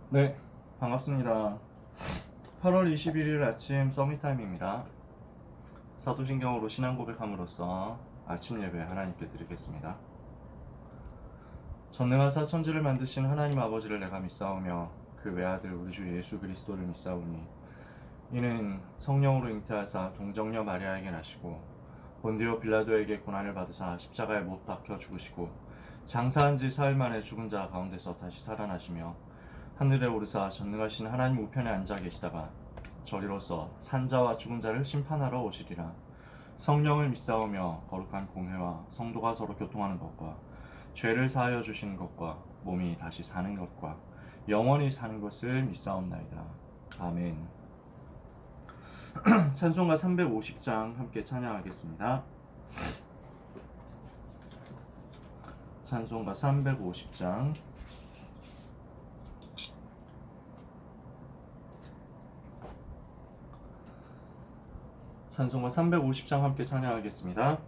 네, 반갑습니다. 8월 21일 아침 서밋타임입니다. 사도신경으로 신앙 고백함으로써 아침 예배 하나님께 드리겠습니다. 전능하사 천지를 만드신 하나님 아버지를 내가 믿사오며 그 외아들 우리 주 예수 그리스도를 믿사오니 이는 성령으로 잉태하사 동정녀 마리아에게 나시고 본디오 빌라도에게 고난을 받으사 십자가에 못 박혀 죽으시고 장사한 지 사흘 만에 죽은 자 가운데서 다시 살아나시며 하늘에 오르사 전능하신 하나님 우편에 앉아 계시다가 저리로서 산자와 죽은 자를 심판하러 오시리라. 성령을 믿사오며 거룩한 공회와 성도가 서로 교통하는 것과 죄를 사하여 주시는 것과 몸이 다시 사는 것과 영원히 사는 것을 믿사옵나이다. 아멘. 찬송가 350장 함께 찬양하겠습니다. 찬송가 350장 찬송가 350장 함께 찬양하겠습니다.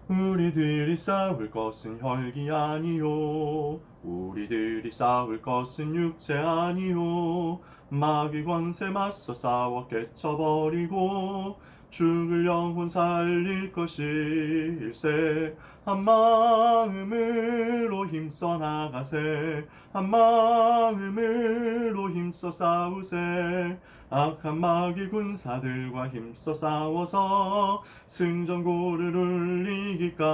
우리들이 싸울 것은 혈기 아니요 우리들이 싸울 것은 육체 아니요 마귀 권세 맞서 싸워 깨쳐버리고 죽을 영혼 살릴 것일세. 한마음으로 힘써 나가세. 한마음으로 힘써 싸우세. 악한 마귀 군사들과 힘써 싸워서 승전고를 울리기까지.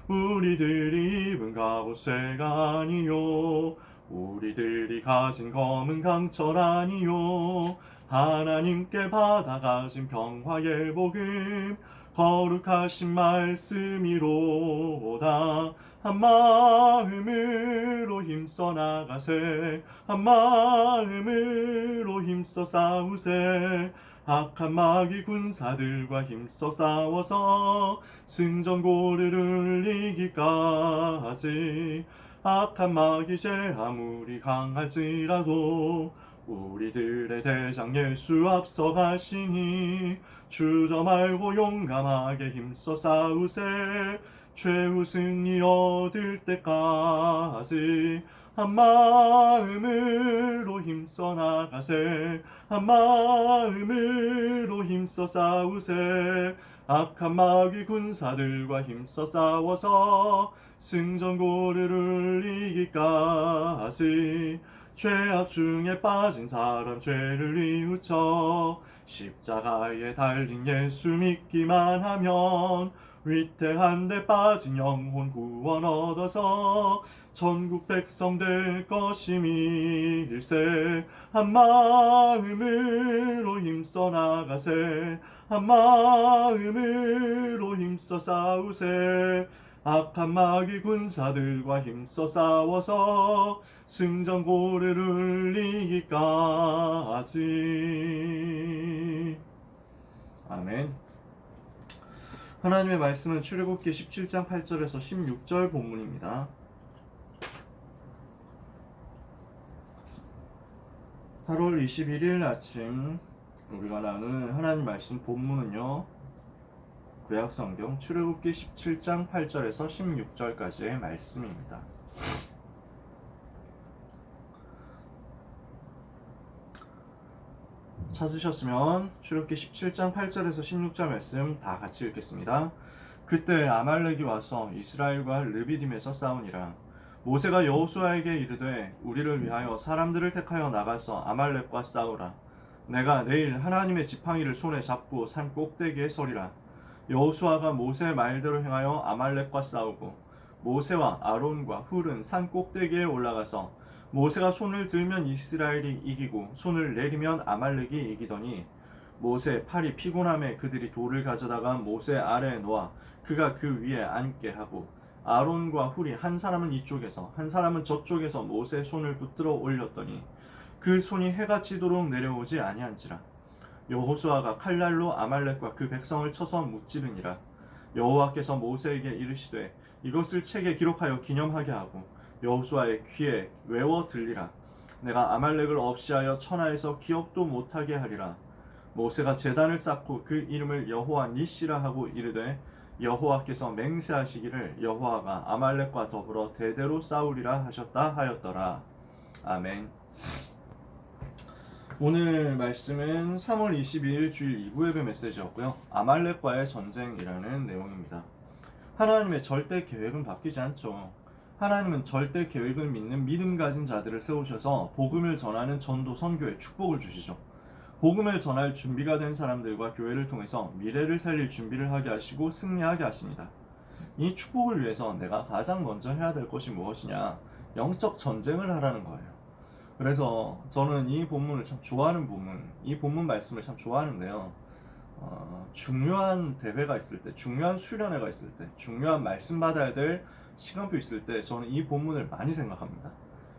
우리들이 입은 갑옷쇠가 아니요 우리들이 가진 검은 강철 아니요 하나님께 받아가신 평화의 복음 거룩하신 말씀이로다. 한마음으로 힘써 나가세. 한마음으로 힘써 싸우세. 악한 마귀 군사들과 힘써 싸워서 승전고를 울리기까지. 악한 마귀 제 아무리 강할지라도 우리들의 대장 예수 앞서 가시니 주저 말고 용감하게 힘써 싸우세. 최후 승리 얻을 때까지. 한마음으로 힘써 나가세. 한마음으로 힘써 싸우세. 악한 마귀 군사들과 힘써 싸워서 승전고를 울리기까지. 죄악 중에 빠진 사람 죄를 뉘우쳐 십자가에 달린 예수 믿기만 하면 위태한 데 빠진 영혼 구원 얻어서 천국 백성 될 것임일세. 한마음으로 힘써 나가세. 한마음으로 힘써 싸우세. 악한 마귀 군사들과 힘써 싸워서 승전고를 울리기까지. 아멘. 하나님의 말씀은 출애굽기 17장 8절에서 16절 본문입니다. 8월 21일 아침 우리가 나누는 하나님 말씀 본문은요, 구약성경 출애굽기 17장 8절에서 16절까지의 말씀입니다. 찾으셨으면 출애굽기 17장 8절에서 16절 말씀 다 같이 읽겠습니다. 그때 아말렉이 와서 이스라엘과 르비딤에서 싸우니라. 모세가 여호수아에게 이르되 우리를 위하여 사람들을 택하여 나가서 아말렉과 싸우라. 내가 내일 하나님의 지팡이를 손에 잡고 산 꼭대기에 서리라. 여호수아가 모세의 말대로 행하여 아말렉과 싸우고 모세와 아론과 훌은 산 꼭대기에 올라가서 모세가 손을 들면 이스라엘이 이기고 손을 내리면 아말렉이 이기더니 모세의 팔이 피곤함에 그들이 돌을 가져다가 모세 아래에 놓아 그가 그 위에 앉게 하고 아론과 훌이 한 사람은 이쪽에서 한 사람은 저쪽에서 모세의 손을 붙들어 올렸더니 그 손이 해가 지도록 내려오지 아니한지라. 여호수아가 칼날로 아말렉과 그 백성을 쳐서 무찌르니라. 여호와께서 모세에게 이르시되 이것을 책에 기록하여 기념하게 하고 여호수아의 귀에 외워 들리라. 내가 아말렉을 없이하여 천하에서 기억도 못하게 하리라. 모세가 제단을 쌓고 그 이름을 여호와 니시라 하고 이르되 여호와께서 맹세하시기를 여호와가 아말렉과 더불어 대대로 싸우리라 하셨다 하였더라. 아멘. 오늘 말씀은 3월 22일 주일 2부 예배 메시지였고요. 아말렉과의 전쟁이라는 내용입니다. 하나님의 절대 계획은 바뀌지 않죠. 하나님은 절대 계획을 믿는 믿음 가진 자들을 세우셔서 복음을 전하는 전도 선교에 축복을 주시죠. 복음을 전할 준비가 된 사람들과 교회를 통해서 미래를 살릴 준비를 하게 하시고 승리하게 하십니다. 이 축복을 위해서 내가 가장 먼저 해야 될 것이 무엇이냐? 영적 전쟁을 하라는 거예요. 그래서 저는 이 본문을 참 좋아하는 이 본문 말씀을 참 좋아하는데요. 중요한 대회가 있을 때, 중요한 수련회가 있을 때, 중요한 말씀 받아야 될 시간표 있을 때 저는 이 본문을 많이 생각합니다.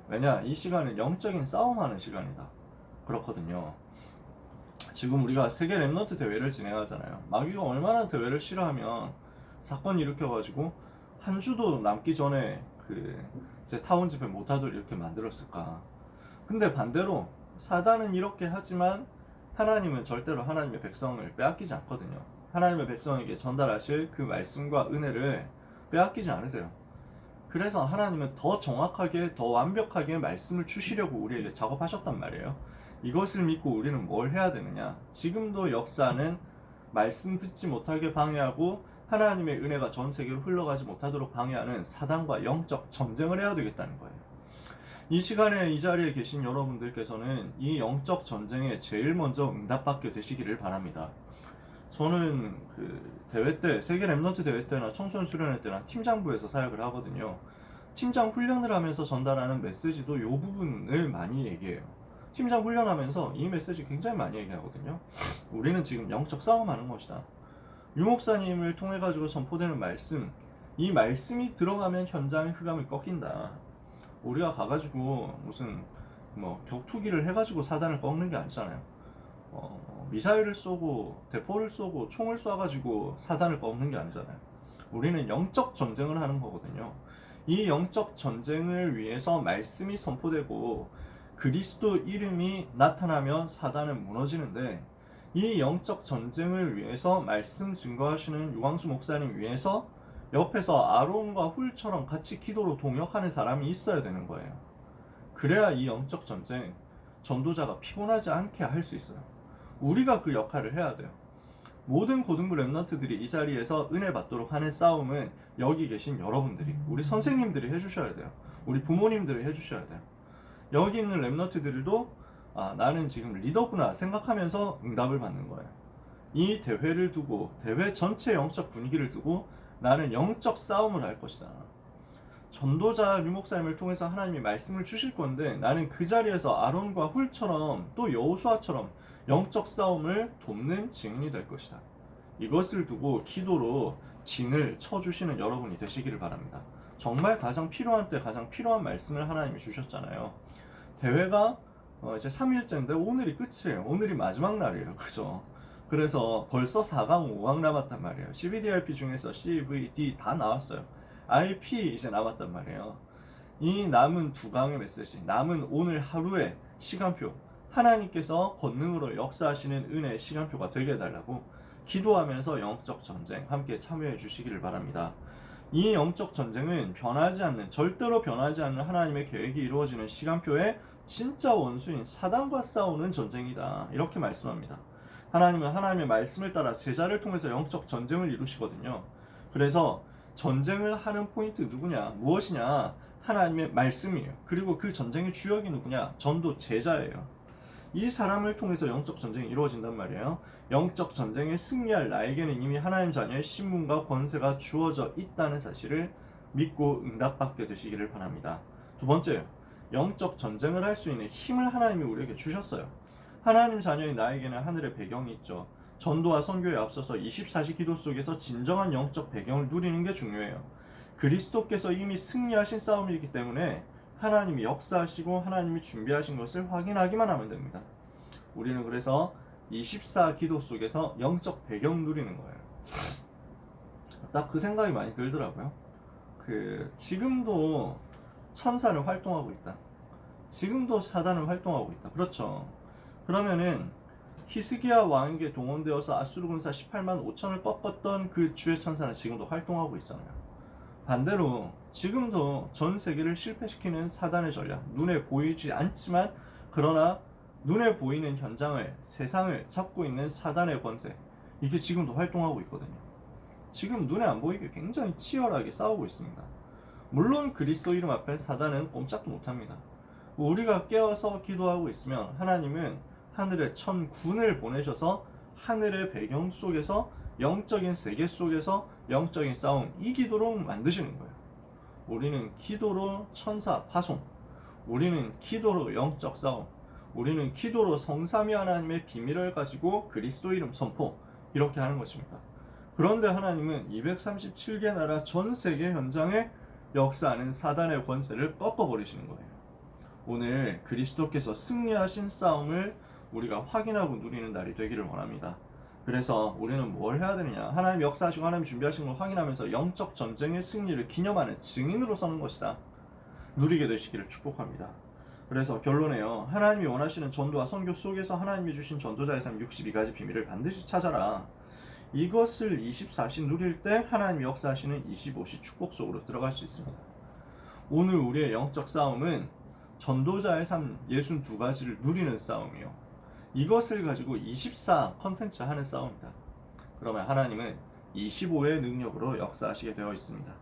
왜냐? 이 시간은 영적인 싸움하는 시간이다. 그렇거든요. 지금 우리가 세계 랩넌트 대회를 진행하잖아요. 마귀가 얼마나 대회를 싫어하면 사건이 일으켜가지고 한 주도 남기 전에 이제 타운 집회 못하도록 이렇게 만들었을까. 근데 반대로 사단은 이렇게 하지만 하나님은 절대로 하나님의 백성을 빼앗기지 않거든요. 하나님의 백성에게 전달하실 그 말씀과 은혜를 빼앗기지 않으세요. 그래서 하나님은 더 정확하게, 더 완벽하게 말씀을 주시려고 우리에게 작업하셨단 말이에요. 이것을 믿고 우리는 뭘 해야 되느냐? 지금도 역사는 말씀 듣지 못하게 방해하고 하나님의 은혜가 전 세계로 흘러가지 못하도록 방해하는 사단과 영적 전쟁을 해야 되겠다는 거예요. 이 시간에 이 자리에 계신 여러분들께서는 이 영적 전쟁에 제일 먼저 응답받게 되시기를 바랍니다. 저는 대회 때, 세계 랩넌트 대회 때나 청소년 수련회 때나 팀장부에서 사역을 하거든요. 팀장 훈련을 하면서 전달하는 메시지도 이 부분을 많이 얘기해요. 팀장 훈련하면서 이 메시지 굉장히 많이 얘기하거든요. 우리는 지금 영적 싸움하는 것이다. 유 목사님을 통해 가지고 선포되는 말씀, 이 말씀이 들어가면 현장의 흑암이 꺾인다. 우리가 가가지고 무슨 격투기를 해가지고 사단을 꺾는 게 아니잖아요. 미사일을 쏘고 대포를 쏘고 총을 쏴가지고 사단을 꺾는 게 아니잖아요. 우리는 영적 전쟁을 하는 거거든요. 이 영적 전쟁을 위해서 말씀이 선포되고 그리스도 이름이 나타나면 사단은 무너지는데, 이 영적 전쟁을 위해서 말씀 증거하시는 유광수 목사님 위해서 옆에서 아론과 훌처럼 같이 기도로 동역하는 사람이 있어야 되는 거예요. 그래야 이 영적 전쟁, 전도자가 피곤하지 않게 할 수 있어요. 우리가 그 역할을 해야 돼요. 모든 고등부 랩넌트들이 이 자리에서 은혜 받도록 하는 싸움은 여기 계신 여러분들이, 우리 선생님들이 해주셔야 돼요. 우리 부모님들이 해주셔야 돼요. 여기 있는 랩넌트들도 나는 지금 리더구나 생각하면서 응답을 받는 거예요. 이 대회를 두고, 대회 전체 영적 분위기를 두고 나는 영적 싸움을 할 것이다. 전도자 유목사님을 통해서 하나님이 말씀을 주실 건데 나는 그 자리에서 아론과 훌처럼 또 여호수아처럼 영적 싸움을 돕는 증인이 될 것이다. 이것을 두고 기도로 진을 쳐주시는 여러분이 되시기를 바랍니다. 정말 가장 필요한 때 가장 필요한 말씀을 하나님이 주셨잖아요. 대회가 이제 3일째인데 오늘이 끝이에요. 오늘이 마지막 날이에요. 그죠? 그래서 벌써 4강, 5강 남았단 말이에요. CBDRP 중에서 C, V, D 다 나왔어요. IP 이제 남았단 말이에요. 이 남은 2강의 메시지, 남은 오늘 하루의 시간표, 하나님께서 권능으로 역사하시는 은혜의 시간표가 되게 해달라고 기도하면서 영적 전쟁 함께 참여해 주시기를 바랍니다. 이 영적 전쟁은 변하지 않는, 절대로 변하지 않는 하나님의 계획이 이루어지는 시간표에 진짜 원수인 사단과 싸우는 전쟁이다. 이렇게 말씀합니다. 하나님은 하나님의 말씀을 따라 제자를 통해서 영적 전쟁을 이루시거든요. 그래서 전쟁을 하는 포인트 누구냐? 무엇이냐? 하나님의 말씀이에요. 그리고 그 전쟁의 주역이 누구냐? 전도 제자예요. 이 사람을 통해서 영적 전쟁이 이루어진단 말이에요. 영적 전쟁에 승리할 나에게는 이미 하나님 자녀의 신분과 권세가 주어져 있다는 사실을 믿고 응답받게 되시기를 바랍니다. 두 번째, 영적 전쟁을 할 수 있는 힘을 하나님이 우리에게 주셨어요. 하나님 자녀인 나에게는 하늘의 배경이 있죠. 전도와 선교에 앞서서 24시 기도 속에서 진정한 영적 배경을 누리는 게 중요해요. 그리스도께서 이미 승리하신 싸움이기 때문에 하나님이 역사하시고 하나님이 준비하신 것을 확인하기만 하면 됩니다. 우리는 그래서 24 기도 속에서 영적 배경 누리는 거예요. 딱 그 생각이 많이 들더라고요. 지금도 천사는 활동하고 있다. 지금도 사단은 활동하고 있다. 그렇죠. 그러면은 히스기야 왕에게 동원되어서 아수르 군사 18만 5천을 꺾었던 그 주의 천사는 지금도 활동하고 있잖아요. 반대로 지금도 전 세계를 실패시키는 사단의 전략, 눈에 보이지 않지만 그러나 눈에 보이는 현장을, 세상을 잡고 있는 사단의 권세, 이게 지금도 활동하고 있거든요. 지금 눈에 안 보이게 굉장히 치열하게 싸우고 있습니다. 물론 그리스도 이름 앞에 사단은 꼼짝도 못합니다. 우리가 깨어서 기도하고 있으면 하나님은 하늘의 천군을 보내셔서 하늘의 배경 속에서 영적인 세계 속에서 영적인 싸움 이기도록 만드시는 거예요. 우리는 기도로 천사 파송, 우리는 기도로 영적 싸움, 우리는 기도로 성삼위 하나님의 비밀을 가지고 그리스도 이름 선포, 이렇게 하는 것입니다. 그런데 하나님은 237개 나라 전 세계 현장에 역사하는 사단의 권세를 꺾어버리시는 거예요. 오늘 그리스도께서 승리하신 싸움을 우리가 확인하고 누리는 날이 되기를 원합니다. 그래서 우리는 뭘 해야 되느냐? 하나님 역사하시고 하나님 준비하신 걸 확인하면서 영적 전쟁의 승리를 기념하는 증인으로 서는 것이다. 누리게 되시기를 축복합니다. 그래서 결론에요. 하나님이 원하시는 전도와 선교 속에서 하나님이 주신 전도자의 삶 62가지 비밀을 반드시 찾아라. 이것을 24시 누릴 때 하나님이 역사하시는 25시 축복 속으로 들어갈 수 있습니다. 오늘 우리의 영적 싸움은 전도자의 삶 62가지를 누리는 싸움이요. 이것을 가지고 24 컨텐츠 하는 싸움이다. 그러면 하나님은 25의 능력으로 역사하시게 되어 있습니다.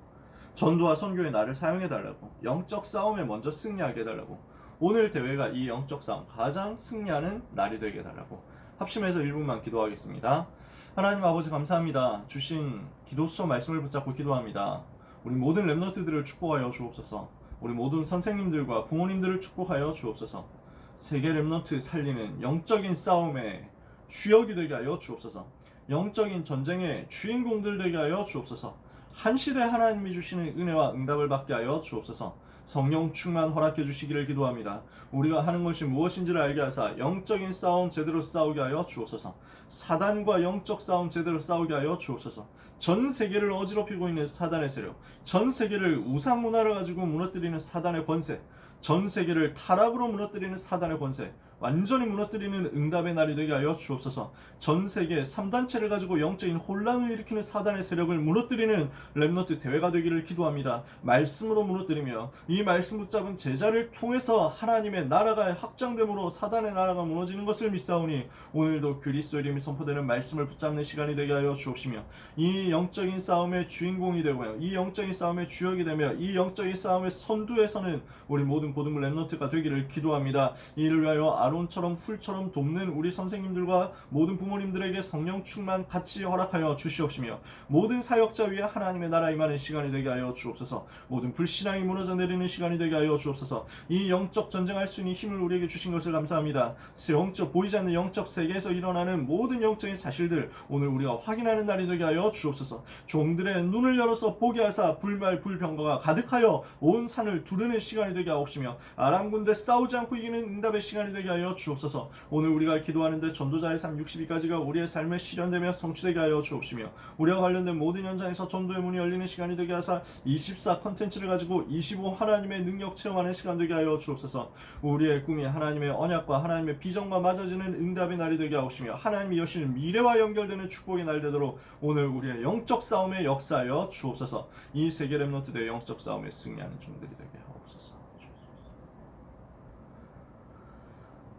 전도와 선교의 나를 사용해달라고, 영적 싸움에 먼저 승리하게 해달라고, 오늘 대회가 이 영적 싸움 가장 승리하는 날이 되게 해달라고 합심해서 1분만 기도하겠습니다. 하나님 아버지 감사합니다. 주신 기도서 말씀을 붙잡고 기도합니다. 우리 모든 렘넌트들을 축복하여 주옵소서. 우리 모든 선생님들과 부모님들을 축복하여 주옵소서. 세계 렘넌트 살리는 영적인 싸움의 주역이 되게 하여 주옵소서. 영적인 전쟁의 주인공들 되게 하여 주옵소서. 한 시대 하나님이 주시는 은혜와 응답을 받게 하여 주옵소서. 성령 충만 허락해 주시기를 기도합니다. 우리가 하는 것이 무엇인지를 알게 하사 영적인 싸움 제대로 싸우게 하여 주옵소서. 사단과 영적 싸움 제대로 싸우게 하여 주옵소서. 전 세계를 어지럽히고 있는 사단의 세력, 전 세계를 우상 문화를 가지고 무너뜨리는 사단의 권세, 전 세계를 타락으로 무너뜨리는 사단의 권세, 완전히 무너뜨리는 응답의 날이 되게 하여 주옵소서. 전 세계 3단체를 가지고 영적인 혼란을 일으키는 사단의 세력을 무너뜨리는 렘넌트 대회가 되기를 기도합니다. 말씀으로 무너뜨리며 이 말씀 붙잡은 제자를 통해서 하나님의 나라가 확장됨으로 사단의 나라가 무너지는 것을 믿사오니 오늘도 그리스도 이름이 선포되는 말씀을 붙잡는 시간이 되게 하여 주옵시며 이 영적인 싸움의 주인공이 되고요, 이 영적인 싸움의 주역이 되며 이 영적인 싸움의 선두에 서는 우리 모든 고등부 렘넌트가 되기를 기도합니다. 이를 위하여 아론처럼 훌처럼 돕는 우리 선생님들과 모든 부모님들에게 성령 충만 같이 허락하여 주시옵시며 모든 사역자 위에 하나님의 나라 임하는 시간이 되게 하여 주옵소서. 모든 불신앙이 무너져 내리는 시간이 되게 하여 주옵소서. 이 영적 전쟁할 수 있는 힘을 우리에게 주신 것을 감사합니다. 영적 보이지 않는 영적 세계에서 일어나는 모든 영적인 사실들 오늘 우리가 확인하는 날이 되게 하여 주옵소서. 종들의 눈을 열어서 보게 하사 불말 불병거가 가득하여 온 산을 두르는 시간이 되게 하옵시며 아람 군대 싸우지 않고 이기는 응답의 시간이 되게 하여 주옵소서. 오늘 우리가 기도하는데 전도자의 삶 62가지가 우리의 삶에 실현되며 성취되게 하여 주옵시며 우리와 관련된 모든 현장에서 전도의 문이 열리는 시간이 되게 하사 24 컨텐츠를 가지고 25 하나님의 능력 체험하는 시간 되게 하여 주옵소서. 우리의 꿈이 하나님의 언약과 하나님의 비전과 맞아지는 응답의 날이 되게 하옵시며 하나님이 여시는 미래와 연결되는 축복의 날 되도록 오늘 우리의 영적 싸움에 역사하여 주옵소서. 이 세계 렘넌트들의 영적 싸움에 승리하는 종들이 되게 하옵소서.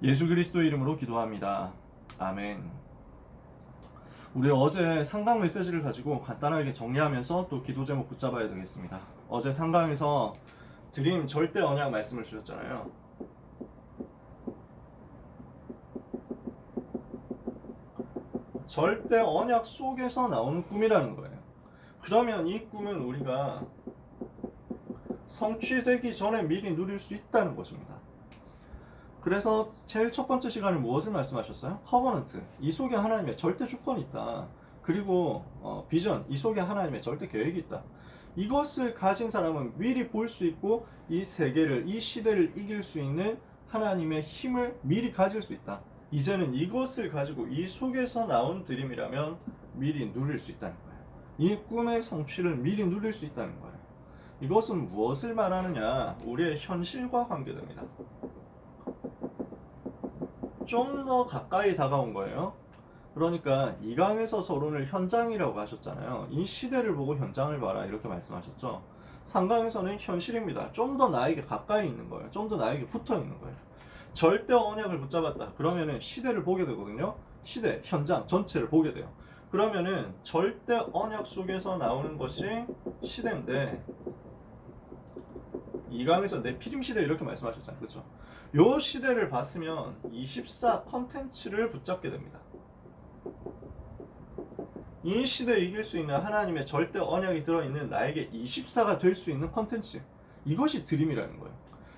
예수 그리스도의 이름으로 기도합니다. 아멘. 우리 어제 상강 메시지를 가지고 간단하게 정리하면서 또 기도 제목 붙잡아야 되겠습니다. 어제 상강에서 드림 절대 언약 말씀을 주셨잖아요. 절대 언약 속에서 나오는 꿈이라는 거예요. 그러면 이 꿈은 우리가 성취되기 전에 미리 누릴 수 있다는 것입니다. 그래서 제일 첫 번째 시간에 무엇을 말씀하셨어요? 커버넌트, 이 속에 하나님의 절대 주권이 있다. 그리고 비전, 이 속에 하나님의 절대 계획이 있다. 이것을 가진 사람은 미리 볼 수 있고 이 세계를, 이 시대를 이길 수 있는 하나님의 힘을 미리 가질 수 있다. 이제는 이것을 가지고 이 속에서 나온 드림이라면 미리 누릴 수 있다는 거예요. 이 꿈의 성취를 미리 누릴 수 있다는 거예요. 이것은 무엇을 말하느냐? 우리의 현실과 관계됩니다. 좀 더 가까이 다가온 거예요. 그러니까 2강에서 서론을 현장이라고 하셨잖아요. 이 시대를 보고 현장을 봐라 이렇게 말씀하셨죠. 3강에서는 현실입니다. 좀 더 나에게 가까이 있는 거예요. 좀 더 나에게 붙어 있는 거예요. 절대 언약을 붙잡았다. 그러면은 시대를 보게 되거든요. 시대, 현장 전체를 보게 돼요. 그러면은 절대 언약 속에서 나오는 것이 시대인데 2강에서 내피림 시대 이렇게 말씀하셨잖아요. 그렇죠? 요 시대를 봤으면 24 컨텐츠를 붙잡게 됩니다. 이 시대에 이길 수 있는 하나님의 절대 언약이 들어있는 나에게 24가 될 수 있는 컨텐츠, 이것이 드림이라는 거예요.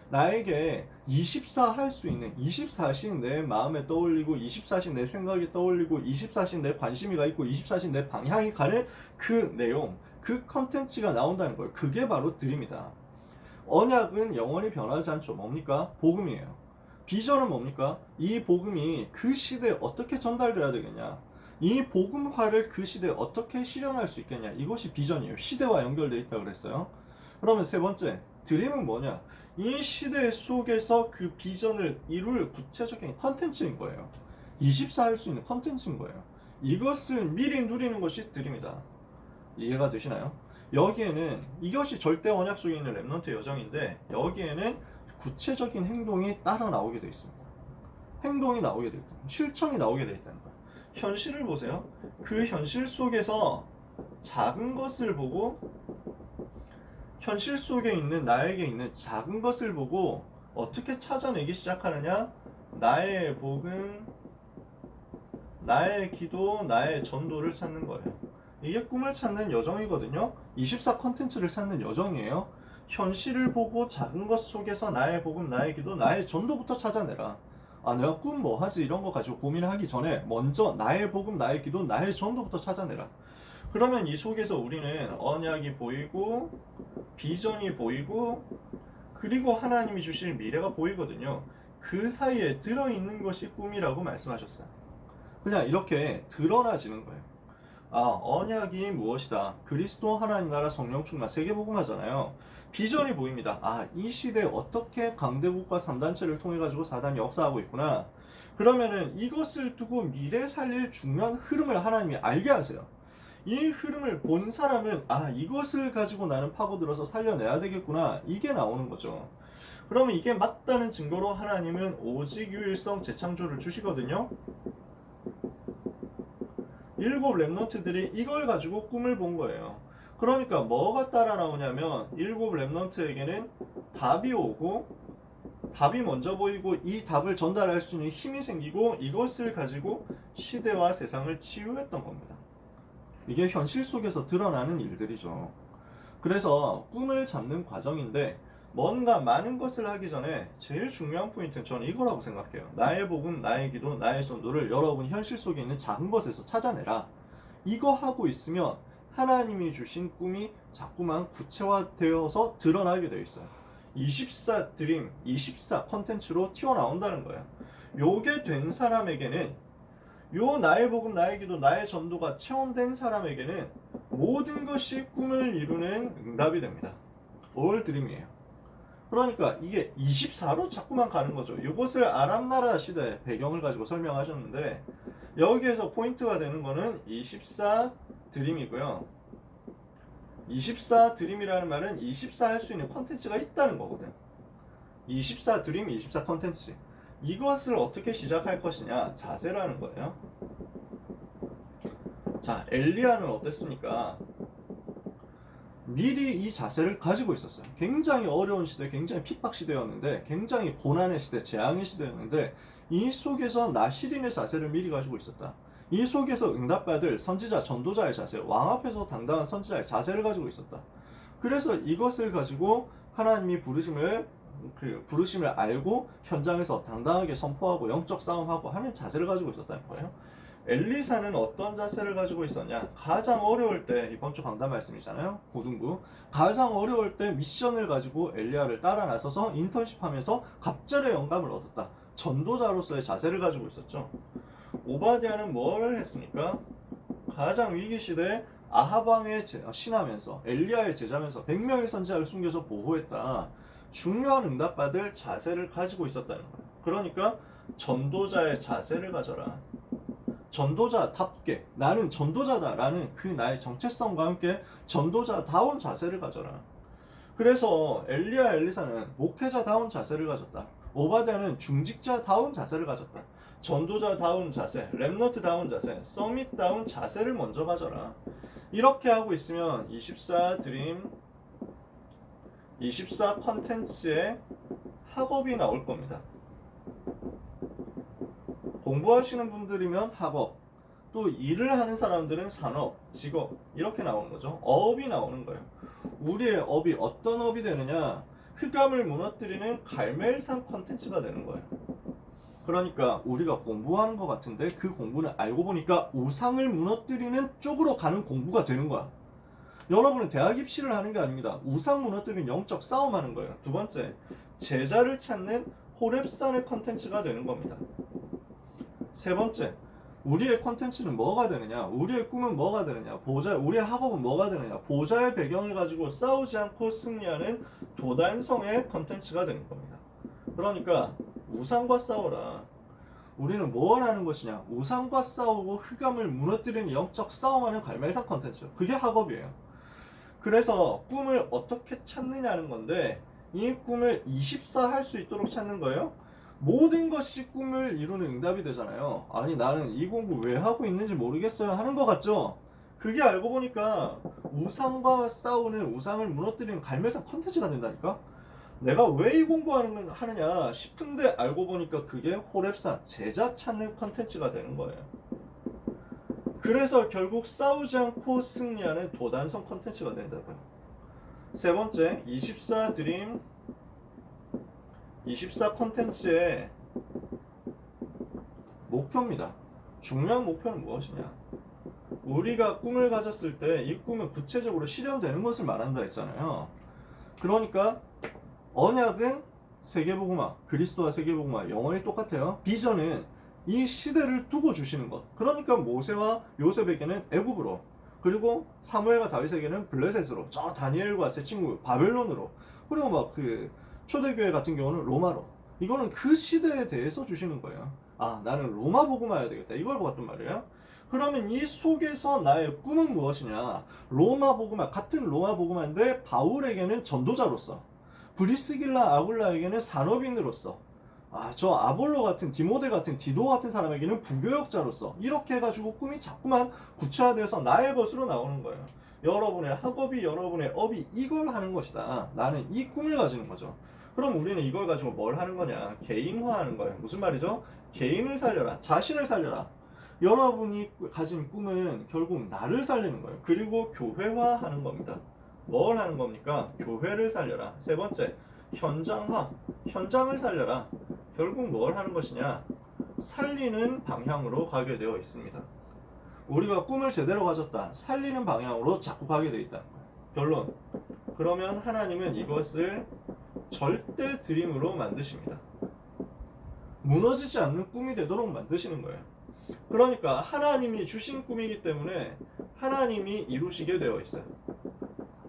나에게 24 할 수 있는, 24씩 내 마음에 떠올리고 24씩 내 생각이 떠올리고 24씩 내 관심이 가 있고 24씩 내 방향이 가는 그 내용, 그 컨텐츠가 나온다는 거예요. 그게 바로 드림이다. 언약은 영원히 변하지 않죠. 뭡니까? 복음이에요. 비전은 뭡니까? 이 복음이 그 시대에 어떻게 전달돼야 되겠냐? 이 복음화를 그 시대에 어떻게 실현할 수 있겠냐? 이것이 비전이에요. 시대와 연결되어 있다고 그랬어요. 그러면 세 번째, 드림은 뭐냐? 이 시대 속에서 그 비전을 이룰 구체적인 컨텐츠인 거예요. 24 할 수 있는 컨텐츠인 거예요. 이것을 미리 누리는 것이 드림이다. 이해가 되시나요? 여기에는 이것이 절대 언약 속에 있는 렘넌트 여정인데 여기에는 구체적인 행동이 따라 나오게 되어 있습니다. 행동이 나오게 되어 있다. 실천이 나오게 되어 있다는 거예요. 현실을 보세요. 그 현실 속에서 작은 것을 보고 현실 속에 있는 나에게 있는 작은 것을 보고 어떻게 찾아내기 시작하느냐? 나의 복음, 나의 기도, 나의 전도를 찾는 거예요. 이게 꿈을 찾는 여정이거든요. 24 컨텐츠를 찾는 여정이에요. 현실을 보고 작은 것 속에서 나의 복음, 나의 기도, 나의 전도부터 찾아내라. 아, 내가 꿈 뭐 하지? 이런 거 가지고 고민하기 전에 먼저 나의 복음, 나의 기도, 나의 전도부터 찾아내라. 그러면 이 속에서 우리는 언약이 보이고 비전이 보이고 그리고 하나님이 주실 미래가 보이거든요. 그 사이에 들어있는 것이 꿈이라고 말씀하셨어요. 그냥 이렇게 드러나지는 거예요. 아, 언약이 무엇이다? 그리스도 하나님 나라 성령 충만 세계복음화잖아요. 비전이 보입니다. 아, 이 시대에 어떻게 강대국과 3단체를 통해 가지고 사단이 역사하고 있구나. 그러면은 이것을 두고 미래 살릴 중요한 흐름을 하나님이 알게 하세요. 이 흐름을 본 사람은 아, 이것을 가지고 나는 파고들어서 살려내야 되겠구나. 이게 나오는 거죠. 그러면 이게 맞다는 증거로 하나님은 오직 유일성 재창조를 주시거든요. 7 렘넌트들이 이걸 가지고 꿈을 본 거예요. 그러니까 뭐가 따라 나오냐면 7 렘넌트에게는 답이 오고 답이 먼저 보이고 이 답을 전달할 수 있는 힘이 생기고 이것을 가지고 시대와 세상을 치유했던 겁니다. 이게 현실 속에서 드러나는 일들이죠. 그래서 꿈을 잡는 과정인데 뭔가 많은 것을 하기 전에 제일 중요한 포인트는 저는 이거라고 생각해요. 나의 복음, 나의 기도, 나의 전도를 여러분 현실 속에 있는 작은 것에서 찾아내라. 이거 하고 있으면 하나님이 주신 꿈이 자꾸만 구체화되어서 드러나게 되어 있어요. 24 드림, 24 컨텐츠로 튀어나온다는 거예요. 요게 된 사람에게는 요 나의 복음, 나의 기도, 나의 전도가 체험된 사람에게는 모든 것이 꿈을 이루는 응답이 됩니다. 올 드림이에요. 그러니까 이게 24로 자꾸만 가는 거죠. 이것을 아람나라 시대 배경을 가지고 설명하셨는데 여기에서 포인트가 되는 거는 24 드림이고요. 24 드림이라는 말은 24 할 수 있는 컨텐츠가 있다는 거거든. 24 드림, 24 컨텐츠. 이것을 어떻게 시작할 것이냐? 자세라는 거예요. 자, 엘리야는 어땠습니까? 미리 이 자세를 가지고 있었어요. 굉장히 어려운 시대, 굉장히 핍박 시대였는데, 굉장히 고난의 시대, 재앙의 시대였는데, 이 속에서 나시린의 자세를 미리 가지고 있었다. 이 속에서 응답받을 선지자, 전도자의 자세, 왕 앞에서 당당한 선지자의 자세를 가지고 있었다. 그래서 이것을 가지고 하나님이 부르심을 알고 현장에서 당당하게 선포하고 영적 싸움하고 하는 자세를 가지고 있었다는 거예요. 엘리사는 어떤 자세를 가지고 있었냐? 가장 어려울 때, 이번 주 강단 말씀이잖아요. 고등부. 가장 어려울 때 미션을 가지고 엘리야를 따라 나서서 인턴십하면서 갑절의 영감을 얻었다. 전도자로서의 자세를 가지고 있었죠. 오바댜는 뭘 했습니까? 가장 위기 시대에 아합 왕의 신하면서 엘리야의 제자면서 100명의 선지자를 숨겨서 보호했다. 중요한 응답받을 자세를 가지고 있었다는 거예요. 그러니까 전도자의 자세를 가져라. 전도자답게 나는 전도자다라는 그 나의 정체성과 함께 전도자다운 자세를 가져라. 그래서 엘리야 엘리사는 목회자다운 자세를 가졌다. 오바댜는 중직자다운 자세를 가졌다. 전도자다운 자세, 렘넌트다운 자세, 서밋다운 자세를 먼저 가져라. 이렇게 하고 있으면 24 드림, 24 컨텐츠의 학업이 나올 겁니다. 공부하시는 분들이면 학업, 또 일을 하는 사람들은 산업, 직업 이렇게 나오는 거죠. 어업이 나오는 거예요. 우리의 업이 어떤 업이 되느냐? 흑암을 무너뜨리는 갈멜산 컨텐츠가 되는 거예요. 그러니까 우리가 공부하는 것 같은데 그 공부는 알고 보니까 우상을 무너뜨리는 쪽으로 가는 공부가 되는 거야. 여러분은 대학 입시를 하는 게 아닙니다. 우상 무너뜨리는 영적 싸움하는 거예요. 두 번째, 제자를 찾는 호렙산의 컨텐츠가 되는 겁니다. 세 번째, 우리의 컨텐츠는 뭐가 되느냐? 우리의 꿈은 뭐가 되느냐? 우리의 학업은 뭐가 되느냐? 보좌의 배경을 가지고 싸우지 않고 승리하는 도단성의 컨텐츠가 되는 겁니다. 그러니까 우상과 싸워라. 우리는 뭘 하는 것이냐? 우상과 싸우고 흑암을 무너뜨리는 영적 싸움하는 갈멜산 컨텐츠. 그게 학업이에요. 그래서 꿈을 어떻게 찾느냐는 건데 이 꿈을 24 할 수 있도록 찾는 거예요. 모든 것이 꿈을 이루는 응답이 되잖아요. 아니 나는 이 공부 왜 하고 있는지 모르겠어요 하는 것 같죠? 그게 알고 보니까 우상과 싸우는 우상을 무너뜨리는 갈멜산 컨텐츠가 된다니까? 내가 왜 이 공부하느냐 싶은데 알고 보니까 그게 호렙산 제자 찾는 컨텐츠가 되는 거예요. 그래서 결국 싸우지 않고 승리하는 도단성 컨텐츠가 된다고요. 세 번째, 24 드림, 24 컨텐츠의 목표입니다. 중요한 목표는 무엇이냐? 우리가 꿈을 가졌을 때 이 꿈은 구체적으로 실현되는 것을 말한다 했잖아요. 그러니까 언약은 세계복음화, 그리스도와 세계복음화 영원히 똑같아요. 비전은 이 시대를 두고 주시는 것. 그러니까 모세와 요셉에게는 애굽으로, 그리고 사무엘과 다윗에게는 블레셋으로, 저 다니엘과 세 친구 바벨론으로, 그리고 막 그 초대교회 같은 경우는 로마로. 이거는 그 시대에 대해서 주시는 거예요. 아, 나는 로마 복음화해야 되겠다. 이걸 보았단 말이에요. 그러면 이 속에서 나의 꿈은 무엇이냐? 로마 복음화, 같은 로마 복음화인데 바울에게는 전도자로서, 브리스길라 아굴라에게는 산업인으로서, 저 아볼로 같은 디모데 같은 디도 같은 사람에게는 부교역자로서, 이렇게 해가지고 꿈이 자꾸만 구체화돼서 나의 것으로 나오는 거예요. 여러분의 학업이, 여러분의 업이 이걸 하는 것이다. 나는 이 꿈을 가지는 거죠. 그럼 우리는 이걸 가지고 뭘 하는 거냐? 개인화하는 거예요. 무슨 말이죠? 개인을 살려라. 자신을 살려라. 여러분이 가진 꿈은 결국 나를 살리는 거예요. 그리고 교회화하는 겁니다. 뭘 하는 겁니까? 교회를 살려라. 세 번째, 현장화. 현장을 살려라. 결국 뭘 하는 것이냐? 살리는 방향으로 가게 되어 있습니다. 우리가 꿈을 제대로 가졌다. 살리는 방향으로 자꾸 가게 되어 있다는 거예요. 결론. 그러면 하나님은 이것을 절대 드림으로 만드십니다. 무너지지 않는 꿈이 되도록 만드시는 거예요. 그러니까 하나님이 주신 꿈이기 때문에 하나님이 이루시게 되어 있어요.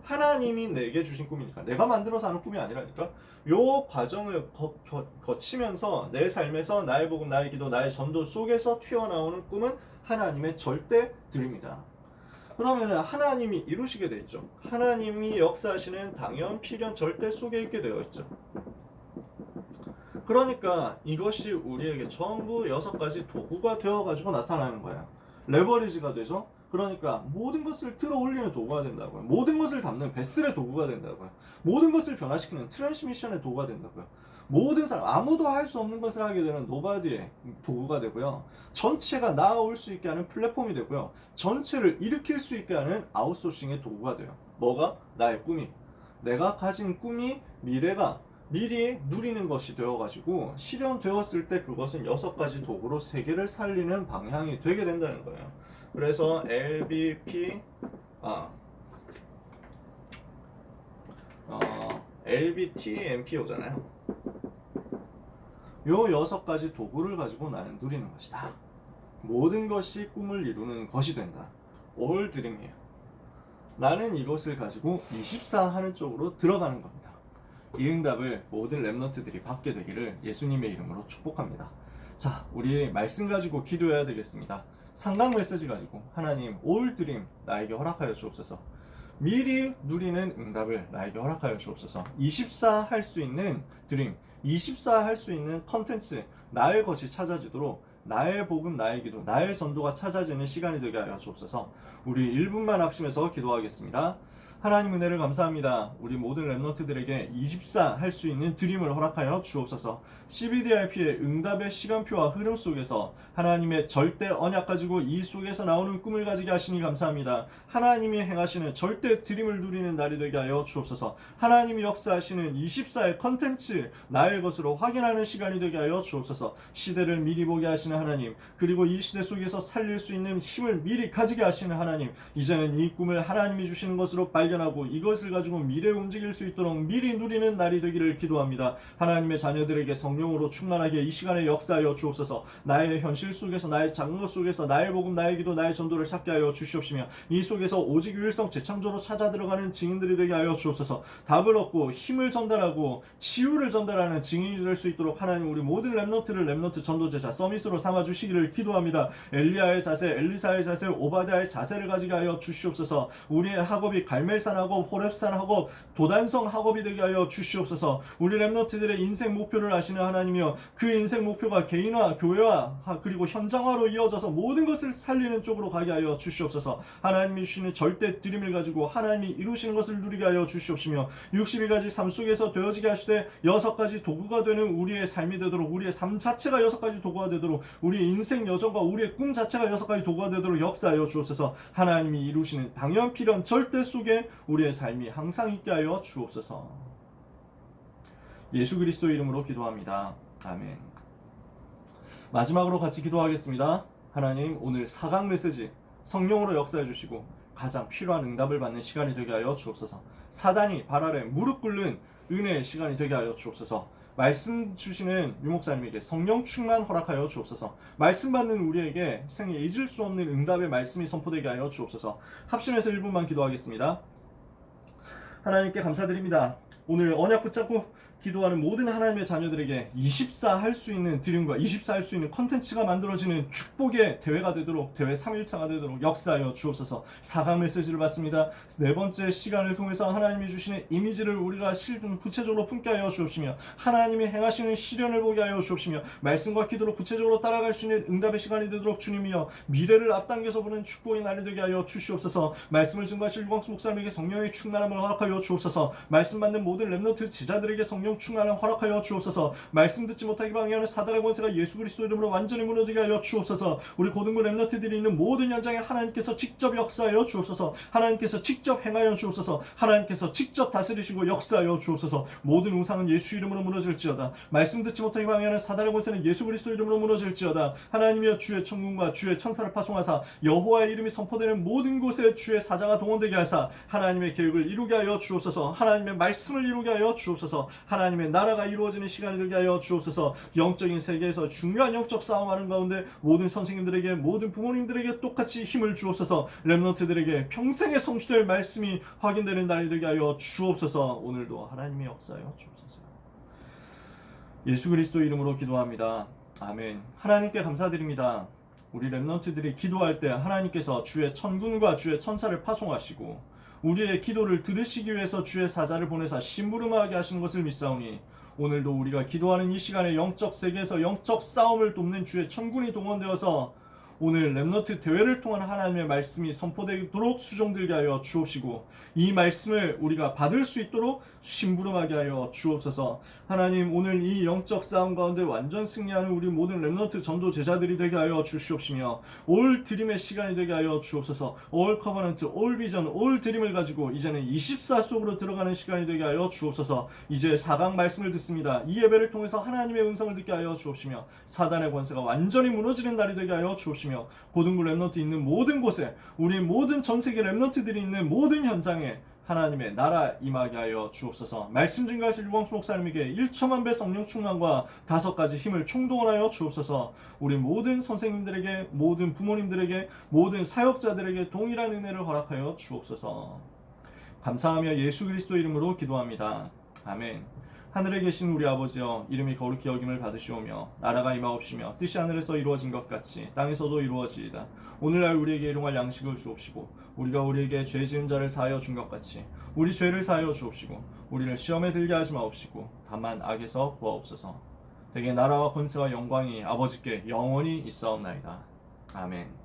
하나님이 내게 주신 꿈이니까, 내가 만들어서 하는 꿈이 아니라니까. 요 과정을 거치면서 내 삶에서 나의 복음, 나의 기도, 나의 전도 속에서 튀어나오는 꿈은 하나님의 절대 드림이다. 그러면 하나님이 이루시게 되어 있죠. 하나님이 역사하시는 당연, 필연, 절대 속에 있게 되어 있죠. 그러니까 이것이 우리에게 전부 6가지 도구가 되어가지고 나타나는 거예요. 레버리지가 되죠. 그러니까 모든 것을 들어 올리는 도구가 된다고요. 모든 것을 담는 베슬의 도구가 된다고요. 모든 것을 변화시키는 트랜스미션의 도구가 된다고요. 모든 사람, 아무도 할 수 없는 것을 하게 되는 노바디의 도구가 되고요. 전체가 나아올 수 있게 하는 플랫폼이 되고요. 전체를 일으킬 수 있게 하는 아웃소싱의 도구가 돼요. 뭐가? 나의 꿈이. 내가 가진 꿈이 미래가 미리 누리는 것이 되어가지고 실현되었을 때 그것은 6가지 도구로 세계를 살리는 방향이 되게 된다는 거예요. 그래서 LBTMPO잖아요. 요 6가지 도구를 가지고 나는 누리는 것이다. 모든 것이 꿈을 이루는 것이 된다. 올 드림이에요. 나는 이것을 가지고 24 하는 쪽으로 들어가는 겁니다. 이 응답을 모든 렘넌트들이 받게 되기를 예수님의 이름으로 축복합니다. 자, 우리 말씀 가지고 기도해야 되겠습니다. 상강 메시지 가지고 하나님 올 드림 나에게 허락하여 주옵소서. 미리 누리는 응답을 나에게 허락하여 주옵소서. 24 할 수 있는 드림, 24 할 수 있는 컨텐츠, 나의 것이 찾아지도록 나의 복음, 나의 기도, 나의 전도가 찾아지는 시간이 되게 하여 주옵소서. 우리 1분만 합심해서 기도하겠습니다. 하나님 은혜를 감사합니다. 우리 모든 랩런트들에게 24 할 수 있는 드림을 허락하여 주옵소서. CBDRP의 응답의 시간표와 흐름 속에서 하나님의 절대 언약 가지고 이 속에서 나오는 꿈을 가지게 하시니 감사합니다. 하나님이 행하시는 절대 드림을 누리는 날이 되게 하여 주옵소서. 하나님이 역사하시는 24의 컨텐츠 나의 것으로 확인하는 시간이 되게 하여 주옵소서. 시대를 미리 보게 하시는 하나님, 그리고 이 시대 속에서 살릴 수 있는 힘을 미리 가지게 하시는 하나님, 이제는 이 꿈을 하나님이 주시는 것으로 발견하고 이것을 가지고 미래에 움직일 수 있도록 미리 누리는 날이 되기를 기도합니다. 하나님의 자녀들에게 성령으로 충만하게 이 시간에 역사하여 주옵소서. 나의 현실 속에서, 나의 작은 것 속에서 나의 복음, 나의 기도, 나의 전도를 찾게 하여 주시옵시며, 이 속에서 오직 유일성 재창조로 찾아 들어가는 증인들이 되게 하여 주옵소서. 답을 얻고 힘을 전달하고 치유를 전달하는 증인이 될 수 있도록 하나님 우리 모든 랩너트를 랩너트 전도제자 서밋으로 삼아주시기를 기도합니다. 엘리야의 자세, 엘리사의 자세, 오바댜의 자세를 가지게 하여 주시옵소서. 우리의 학업이 갈멜산 학업, 호렙산 학업, 도단성 학업이 되게 하여 주시옵소서. 우리 랩너트들의 인생 목표를 아시는 하나님이여, 그 인생 목표가 개인화, 교회화, 그리고 현장화로 이어져서 모든 것을 살리는 쪽으로 가게 하여 주시옵소서. 하나님이 주시는 절대 드림을 가지고 하나님이 이루시는 것을 누리게 하여 주시옵시며, 62가지 삶 속에서 되어지게 하시되 6가지 도구가 되는 우리의 삶이 되도록, 우리의 삶 자체가 6가지 도구가 되도록, 우리의 인생 여정과 우리의 꿈 자체가 6가지 도구가 되도록 역사하여 주옵소서. 하나님이 이루시는 당연 필연 절대 속에 우리의 삶이 항상 있게 하여 주옵소서. 예수 그리스도 이름으로 기도합니다. 아멘. 마지막으로 같이 기도하겠습니다. 하나님, 오늘 4강 메시지 성령으로 역사해 주시고 가장 필요한 응답을 받는 시간이 되게 하여 주옵소서. 사단이 발 아래 무릎 꿇는 은혜의 시간이 되게 하여 주옵소서. 말씀 주시는 유목사님에게 성령 충만 허락하여 주옵소서. 말씀 받는 우리에게 생에 잊을 수 없는 응답의 말씀이 선포되게 하여 주옵소서. 합심해서 1분만 기도하겠습니다. 하나님께 감사드립니다. 오늘 언약 붙잡고 기도하는 모든 하나님의 자녀들에게 24 할 수 있는 드림과 24 할 수 있는 컨텐츠가 만들어지는 축복의 대회가 되도록, 대회 3일차가 되도록 역사하여 주옵소서. 4강 메시지를 받습니다. 네 번째 시간을 통해서 하나님이 주시는 이미지를 우리가 구체적으로 품게 하여 주옵시며, 하나님이 행하시는 시련을 보게 하여 주옵시며, 말씀과 기도로 구체적으로 따라갈 수 있는 응답의 시간이 되도록 주님이여 미래를 앞당겨서 보는 축복의 날이 되게 하여 주시옵소서. 말씀을 증거하실 유광수 목사님에게 성령의 충만함을 허락하여 주옵소서. 말씀 받는 모든 랩너트 제자들에게 성령 충만함을 허락하여 주옵소서. 말씀 듣지 못하게 방해하는 사단의 권세가 예수 그리스도 이름으로 완전히 무너지게 하여 주옵소서. 우리 고등부 랩너트들이 있는 모든 현장에 하나님께서 직접 역사하여 주옵소서. 하나님께서 직접 행하여 주옵소서. 하나님께서 직접 다스리시고 역사하여 주옵소서. 모든 우상은 예수 이름으로 무너질지어다. 말씀 듣지 못하게 방해하는 사단의 권세는 예수 그리스도 이름으로 무너질지어다. 하나님이여 주의 천군과 주의 천사를 파송하사 여호와의 이름이 선포되는 모든 곳에 주의 사자가 동원되게 하사 하나님의 계획을 이루게 하여 주옵소서. 하나님의 말씀을 이루게 하여 주옵소서. 하나님의 나라가 이루어지는 시간이 되게 하여 주옵소서. 영적인 세계에서 중요한 영적 싸움하는 가운데 모든 선생님들에게, 모든 부모님들에게 똑같이 힘을 주옵소서. 랩런트들에게 평생에 성취될 말씀이 확인되는 날이 되게 하여 주옵소서. 오늘도 하나님의 역사하여 주옵소서. 예수 그리스도 이름으로 기도합니다. 아멘. 하나님께 감사드립니다. 우리 랩런트들이 기도할 때 하나님께서 주의 천군과 주의 천사를 파송하시고 우리의 기도를 들으시기 위해서 주의 사자를 보내사 심부름하게 하시는 것을 믿사오니, 오늘도 우리가 기도하는 이 시간에 영적 세계에서 영적 싸움을 돕는 주의 천군이 동원되어서 오늘 랩너트 대회를 통한 하나님의 말씀이 선포되도록 수종들게 하여 주옵시고, 이 말씀을 우리가 받을 수 있도록 심부름하게 하여 주옵소서. 하나님, 오늘 이 영적 싸움 가운데 완전 승리하는 우리 모든 랩너트 전도 제자들이 되게 하여 주시옵시며, 올 드림의 시간이 되게 하여 주옵소서. 올 커버넌트, 올 비전, 올 드림을 가지고 이제는 24 속으로 들어가는 시간이 되게 하여 주옵소서. 이제 4강 말씀을 듣습니다. 이 예배를 통해서 하나님의 음성을 듣게 하여 주옵시며, 사단의 권세가 완전히 무너지는 날이 되게 하여 주옵시며, 고등부 랩너트 있는 모든 곳에, 우리 모든 전세계 랩너트들이 있는 모든 현장에 하나님의 나라 임하게 하여 주옵소서. 말씀 증거하실 유광수 목사님에게 1천만 배 성령 충만과 5가지 힘을 총동원하여 주옵소서. 우리 모든 선생님들에게, 모든 부모님들에게, 모든 사역자들에게 동일한 은혜를 허락하여 주옵소서. 감사하며 예수 그리스도 이름으로 기도합니다. 아멘. 하늘에 계신 우리 아버지여, 이름이 거룩히 여김을 받으시오며 나라가 임하옵시며 뜻이 하늘에서 이루어진 것 같이 땅에서도 이루어지이다. 오늘날 우리에게 일용할 양식을 주옵시고 우리가 우리에게 죄 지은 자를 사하여 준 것 같이 우리 죄를 사하여 주옵시고 우리를 시험에 들게 하지 마옵시고 다만 악에서 구하옵소서. 대개 나라와 권세와 영광이 아버지께 영원히 있사옵나이다. 아멘.